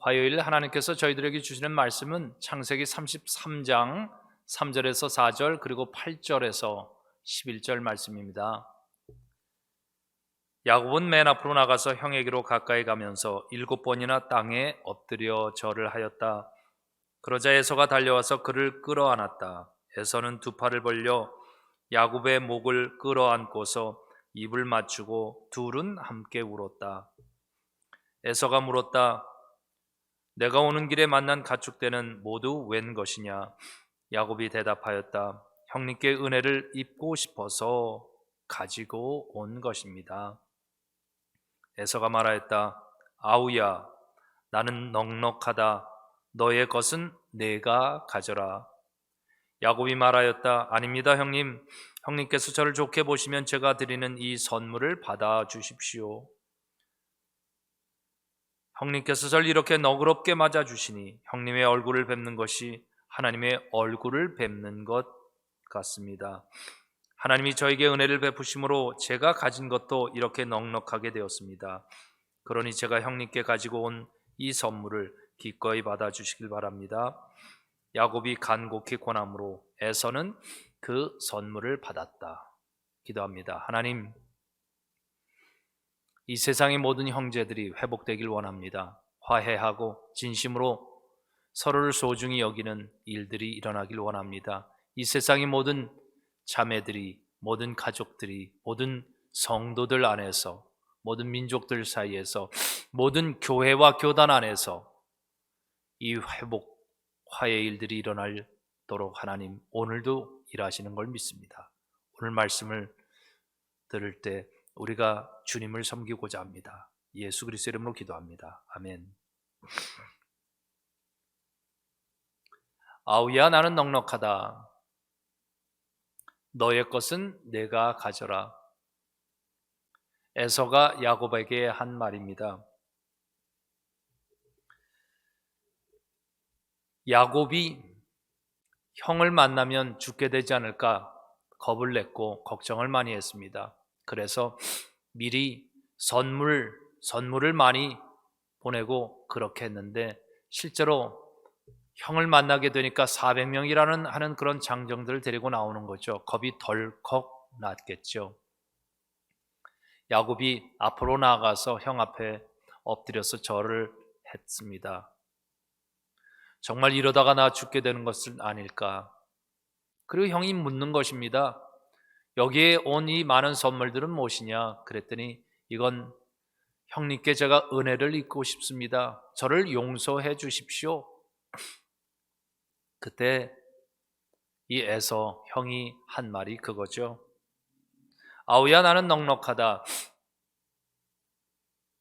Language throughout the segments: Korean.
화요일 하나님께서 저희들에게 주시는 말씀은 창세기 33장 3절에서 4절 그리고 8절에서 11절 말씀입니다. 야곱은 맨 앞으로 나가서 형에게로 가까이 가면서 7번이나 땅에 엎드려 절을 하였다. 그러자 에서가 달려와서 그를 끌어안았다. 에서는 두 팔을 벌려 야곱의 목을 끌어안고서 입을 맞추고 둘은 함께 울었다. 에서가 물었다. 내가 오는 길에 만난 가축대는 모두 웬 것이냐? 야곱이 대답하였다. 형님께 은혜를 입고 싶어서 가지고 온 것입니다. 에서가 말하였다. 아우야, 나는 넉넉하다. 너의 것은 내가 가져라. 야곱이 말하였다. 아닙니다, 형님. 형님께서 저를 좋게 보시면 제가 드리는 이 선물을 받아 주십시오. 형님께서 저를 이렇게 너그럽게 맞아주시니 형님의 얼굴을 뵙는 것이 하나님의 얼굴을 뵙는 것 같습니다. 하나님이 저에게 은혜를 베푸심으로 제가 가진 것도 이렇게 넉넉하게 되었습니다. 그러니 제가 형님께 가지고 온 이 선물을 기꺼이 받아주시길 바랍니다. 야곱이 간곡히 권함으로 에서는 그 선물을 받았다. 기도합니다. 하나님, 이 세상의 모든 형제들이 회복되길 원합니다. 화해하고 진심으로 서로를 소중히 여기는 일들이 일어나길 원합니다. 이 세상의 모든 자매들이, 모든 가족들이, 모든 성도들 안에서, 모든 민족들 사이에서, 모든 교회와 교단 안에서 이 회복, 화해 일들이 일어나도록 하나님 오늘도 일하시는 걸 믿습니다. 오늘 말씀을 들을 때 우리가 주님을 섬기고자 합니다. 예수 그리스도의 이름으로 기도합니다. 아멘. 아우야, 나는 넉넉하다. 너의 것은 내가 가져라. 에서가 야곱에게 한 말입니다. 야곱이 형을 만나면 죽게 되지 않을까 겁을 냈고 걱정을 많이 했습니다. 그래서 미리 선물을 많이 보내고 그렇게 했는데 실제로 형을 만나게 되니까 400명이라는 하는 그런 장정들을 데리고 나오는 거죠. 겁이 덜컥 났겠죠. 야곱이 앞으로 나아가서 형 앞에 엎드려서 절을 했습니다. 정말 이러다가 나 죽게 되는 것은 아닐까? 그리고 형이 묻는 것입니다. 여기에 온 이 많은 선물들은 무엇이냐? 그랬더니 이건 형님께 제가 은혜를 입고 싶습니다. 저를 용서해 주십시오. 그때 이 에서 형이 한 말이 그거죠. 아우야, 나는 넉넉하다.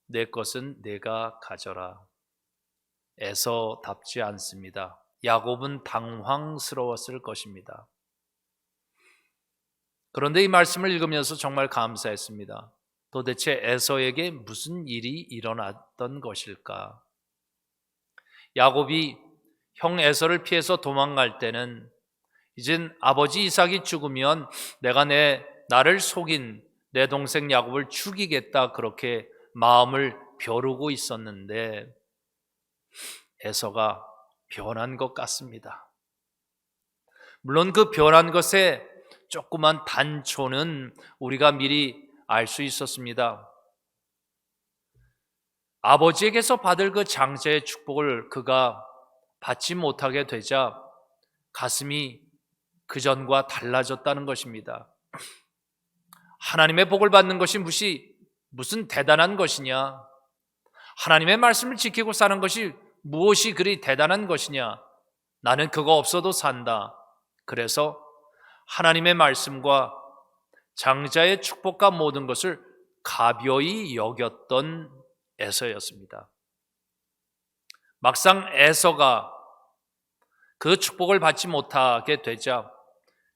내 것은 내가 가져라. 에서답지 않습니다. 야곱은 당황스러웠을 것입니다. 그런데 이 말씀을 읽으면서 정말 감사했습니다. 도대체 에서에게 무슨 일이 일어났던 것일까? 야곱이 형 에서를 피해서 도망갈 때는 이젠 아버지 이삭이 죽으면 내가 나를 속인 내 동생 야곱을 죽이겠다 그렇게 마음을 벼르고 있었는데 에서가 변한 것 같습니다. 물론 그 변한 것에 조그만 단초는 우리가 미리 알 수 있었습니다. 아버지에게서 받을 그 장자의 축복을 그가 받지 못하게 되자 가슴이 그전과 달라졌다는 것입니다. 하나님의 복을 받는 것이 무슨 대단한 것이냐? 하나님의 말씀을 지키고 사는 것이 무엇이 그리 대단한 것이냐? 나는 그거 없어도 산다. 그래서 하나님의 말씀과 장자의 축복과 모든 것을 가벼이 여겼던 에서였습니다. 막상 에서가 그 축복을 받지 못하게 되자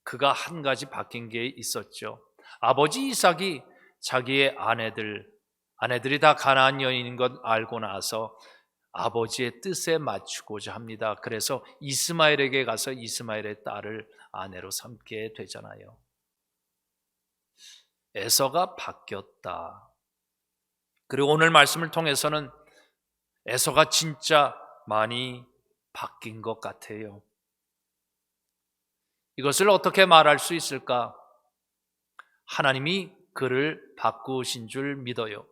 그가 한 가지 바뀐 게 있었죠. 아버지 이삭이 자기의 아내들이 다 가나안 여인인 것 알고 나서 아버지의 뜻에 맞추고자 합니다. 그래서 이스마엘에게 가서 이스마엘의 딸을 아내로 삼게 되잖아요. 에서가 바뀌었다. 그리고 오늘 말씀을 통해서는 에서가 진짜 많이 바뀐 것 같아요. 이것을 어떻게 말할 수 있을까? 하나님이 그를 바꾸신 줄 믿어요.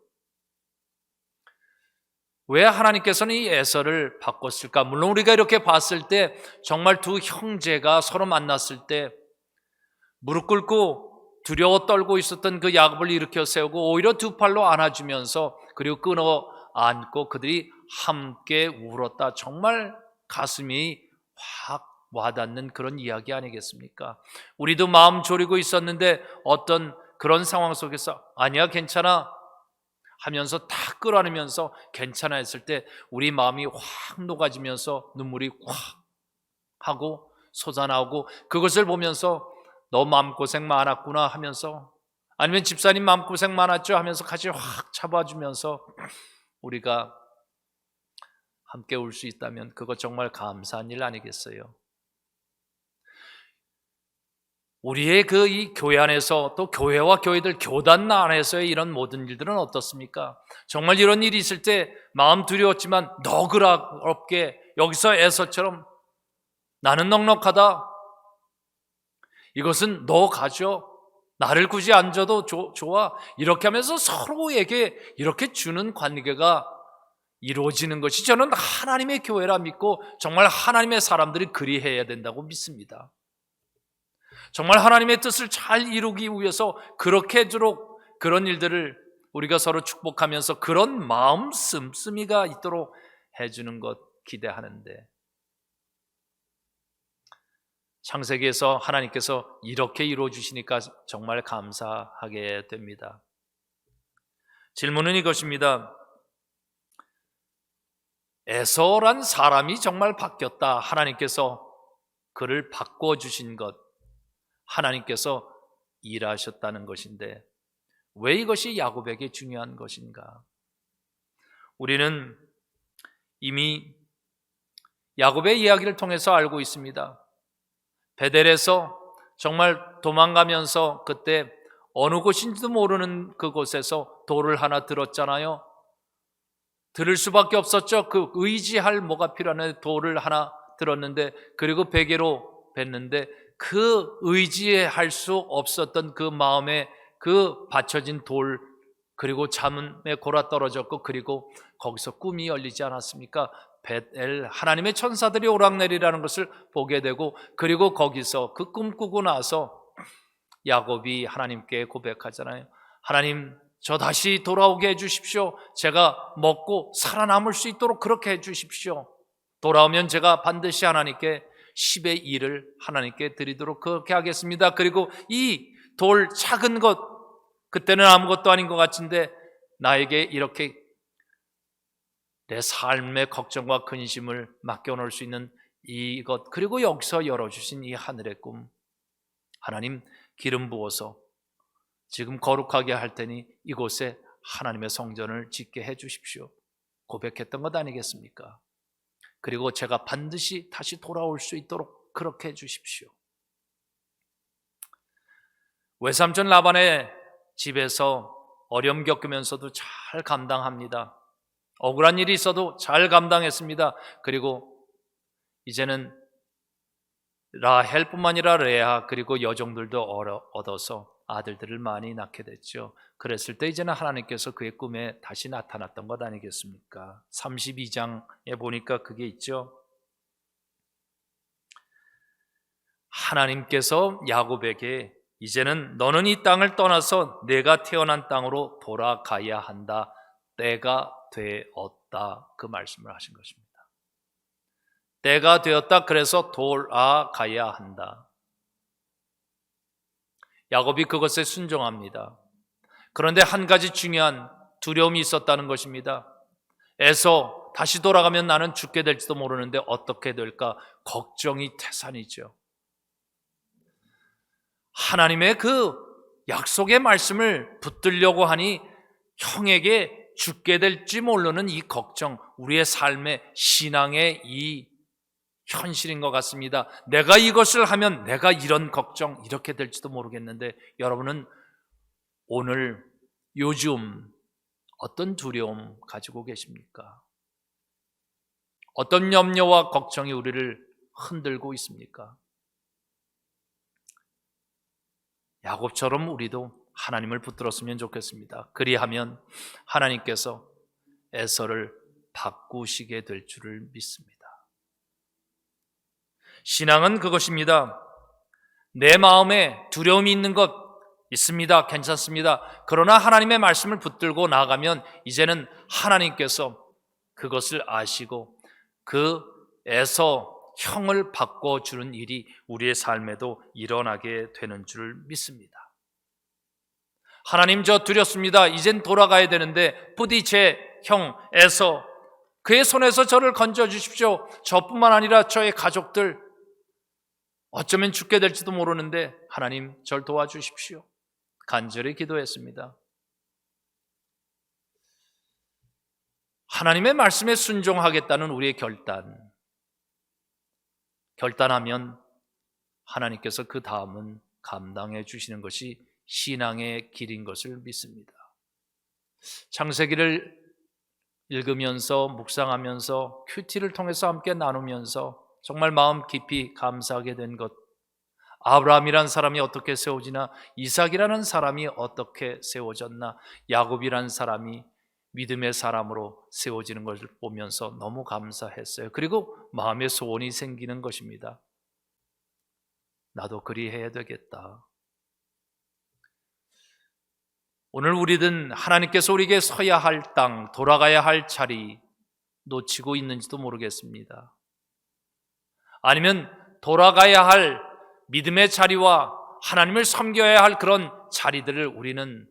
왜 하나님께서는 이 에서를 바꿨을까? 물론 우리가 이렇게 봤을 때 정말 두 형제가 서로 만났을 때 무릎 꿇고 두려워 떨고 있었던 그 야곱을 일으켜 세우고 오히려 두 팔로 안아주면서 그리고 끊어 안고 그들이 함께 울었다. 정말 가슴이 확 와닿는 그런 이야기 아니겠습니까? 우리도 마음 졸이고 있었는데 어떤 그런 상황 속에서 아니야 괜찮아 하면서 다 끌어안으면서 괜찮아 했을 때 우리 마음이 확 녹아지면서 눈물이 확 하고 솟아나오고 그것을 보면서 너 마음고생 많았구나 하면서 아니면 집사님 마음고생 많았죠 하면서 같이 확 잡아주면서 우리가 함께 울 수 있다면 그거 정말 감사한 일 아니겠어요? 우리의 그 이 교회 안에서 또 교회와 교회들 교단 안에서의 이런 모든 일들은 어떻습니까? 정말 이런 일이 있을 때 마음 두려웠지만 너그럽게 여기서 에서처럼 나는 넉넉하다. 이것은 너 가져. 나를 굳이 안 줘도 좋아. 이렇게 하면서 서로에게 이렇게 주는 관계가 이루어지는 것이 저는 하나님의 교회라 믿고 정말 하나님의 사람들이 그리해야 된다고 믿습니다. 정말 하나님의 뜻을 잘 이루기 위해서 그렇게도록 그런 일들을 우리가 서로 축복하면서 그런 마음 씀씀이가 있도록 해주는 것 기대하는데 창세기에서 하나님께서 이렇게 이루어주시니까 정말 감사하게 됩니다. 질문은 이것입니다. 에서란 사람이 정말 바뀌었다. 하나님께서 그를 바꿔주신 것 하나님께서 일하셨다는 것인데 왜 이것이 야곱에게 중요한 것인가? 우리는 이미 야곱의 이야기를 통해서 알고 있습니다. 베델에서 정말 도망가면서 그때 어느 곳인지도 모르는 그곳에서 돌을 하나 들었잖아요. 들을 수밖에 없었죠. 그 의지할 뭐가 필요한 돌을 하나 들었는데 그리고 베개로 뱉는데 그 의지할 수 없었던 그 마음에 그 받쳐진 돌 그리고 잠에 골아 떨어졌고 그리고 거기서 꿈이 열리지 않았습니까? 벳엘 하나님의 천사들이 오락내리라는 것을 보게 되고 그리고 거기서 그 꿈 꾸고 나서 야곱이 하나님께 고백하잖아요. 하나님 저 다시 돌아오게 해주십시오. 제가 먹고 살아남을 수 있도록 그렇게 해주십시오. 돌아오면 제가 반드시 하나님께 10의 1을 하나님께 드리도록 그렇게 하겠습니다. 그리고 이 돌 작은 것 그때는 아무것도 아닌 것 같은데 나에게 이렇게 내 삶의 걱정과 근심을 맡겨놓을 수 있는 이것 그리고 여기서 열어주신 이 하늘의 꿈 하나님 기름 부어서 지금 거룩하게 할 테니 이곳에 하나님의 성전을 짓게 해 주십시오. 고백했던 것 아니겠습니까? 그리고 제가 반드시 다시 돌아올 수 있도록 그렇게 해 주십시오. 외삼촌 라반의 집에서 어려움 겪으면서도 잘 감당합니다. 억울한 일이 있어도 잘 감당했습니다. 그리고 이제는 라헬뿐만 아니라 레아 그리고 여종들도 얻어서 아들들을 많이 낳게 됐죠. 그랬을 때 이제는 하나님께서 그의 꿈에 다시 나타났던 것 아니겠습니까? 32장에 보니까 그게 있죠. 하나님께서 야곱에게 이제는 너는 이 땅을 떠나서 내가 태어난 땅으로 돌아가야 한다. 때가 되었다. 그 말씀을 하신 것입니다. 때가 되었다. 그래서 돌아가야 한다. 야곱이 그것에 순종합니다. 그런데 한 가지 중요한 두려움이 있었다는 것입니다. 에서 다시 돌아가면 나는 죽게 될지도 모르는데 어떻게 될까? 걱정이 태산이죠. 하나님의 그 약속의 말씀을 붙들려고 하니 형에게 죽게 될지 모르는 이 걱정, 우리의 삶의 신앙의 이 현실인 것 같습니다. 내가 이것을 하면 내가 이런 걱정 이렇게 될지도 모르겠는데 여러분은 오늘 요즘 어떤 두려움 가지고 계십니까? 어떤 염려와 걱정이 우리를 흔들고 있습니까? 야곱처럼 우리도 하나님을 붙들었으면 좋겠습니다. 그리하면 하나님께서 에서를 바꾸시게 될 줄을 믿습니다. 신앙은 그것입니다. 내 마음에 두려움이 있는 것 있습니다. 괜찮습니다. 그러나 하나님의 말씀을 붙들고 나아가면 이제는 하나님께서 그것을 아시고 그 에서 형을 바꿔주는 일이 우리의 삶에도 일어나게 되는 줄 믿습니다. 하나님, 저 두렵습니다. 이젠 돌아가야 되는데 부디 제 형 에서 그의 손에서 저를 건져주십시오. 저뿐만 아니라 저의 가족들 어쩌면 죽게 될지도 모르는데 하나님, 절 도와주십시오. 간절히 기도했습니다. 하나님의 말씀에 순종하겠다는 우리의 결단하면 하나님께서 그 다음은 감당해 주시는 것이 신앙의 길인 것을 믿습니다. 창세기를 읽으면서 묵상하면서 큐티를 통해서 함께 나누면서 정말 마음 깊이 감사하게 된 것, 아브라함이란 사람이 어떻게 세워지나, 이삭이라는 사람이 어떻게 세워졌나, 야곱이란 사람이 믿음의 사람으로 세워지는 것을 보면서 너무 감사했어요. 그리고 마음의 소원이 생기는 것입니다. 나도 그리해야 되겠다. 오늘 우리는 하나님께서 우리에게 서야 할 땅, 돌아가야 할 자리 놓치고 있는지도 모르겠습니다. 아니면 돌아가야 할 믿음의 자리와 하나님을 섬겨야 할 그런 자리들을 우리는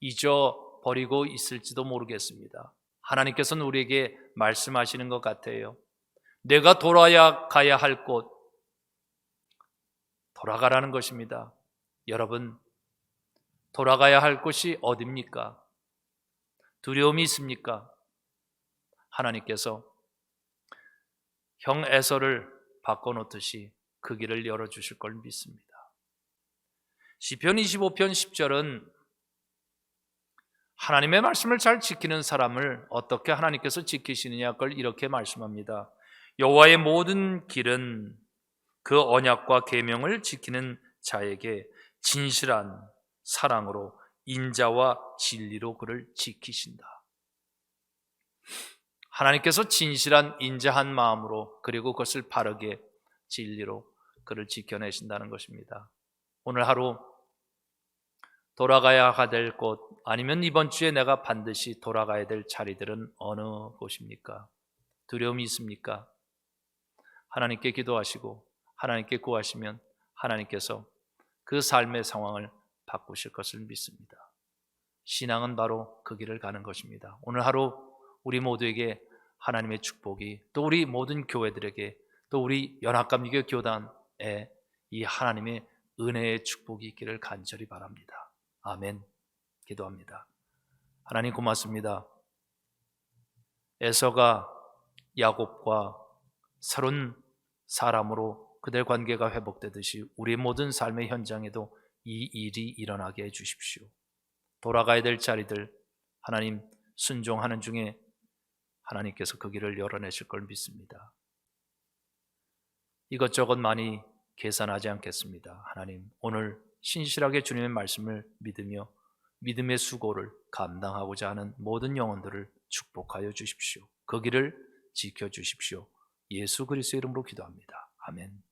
잊어버리고 있을지도 모르겠습니다. 하나님께서는 우리에게 말씀하시는 것 같아요. 내가 돌아가야 할 곳, 돌아가라는 것입니다. 여러분, 돌아가야 할 곳이 어디입니까? 두려움이 있습니까? 하나님께서 형 에서를 바꿔놓듯이 그 길을 열어주실 걸 믿습니다. 시편 25편 10절은 하나님의 말씀을 잘 지키는 사람을 어떻게 하나님께서 지키시느냐 그걸 이렇게 말씀합니다. 여호와의 모든 길은 그 언약과 계명을 지키는 자에게 진실한 사랑으로 인자와 진리로 그를 지키신다. 하나님께서 진실한 인자한 마음으로 그리고 그것을 바르게 진리로 그를 지켜내신다는 것입니다. 오늘 하루 돌아가야 될 곳, 아니면 이번 주에 내가 반드시 돌아가야 될 자리들은 어느 곳입니까? 두려움이 있습니까? 하나님께 기도하시고 하나님께 구하시면 하나님께서 그 삶의 상황을 바꾸실 것을 믿습니다. 신앙은 바로 그 길을 가는 것입니다. 오늘 하루 우리 모두에게 하나님의 축복이, 또 우리 모든 교회들에게, 또 우리 연합감리교 교단에 이 하나님의 은혜의 축복이 있기를 간절히 바랍니다. 아멘. 기도합니다. 하나님 고맙습니다. 에서가 야곱과 새로운 사람으로 그들 관계가 회복되듯이 우리 모든 삶의 현장에도 이 일이 일어나게 해 주십시오. 돌아가야 될 자리들 하나님 순종하는 중에 하나님께서 그 길을 열어내실 걸 믿습니다. 이것저것 많이 계산하지 않겠습니다. 하나님, 오늘 신실하게 주님의 말씀을 믿으며 믿음의 수고를 감당하고자 하는 모든 영혼들을 축복하여 주십시오. 그 길을 지켜주십시오. 예수 그리스도의 이름으로 기도합니다. 아멘.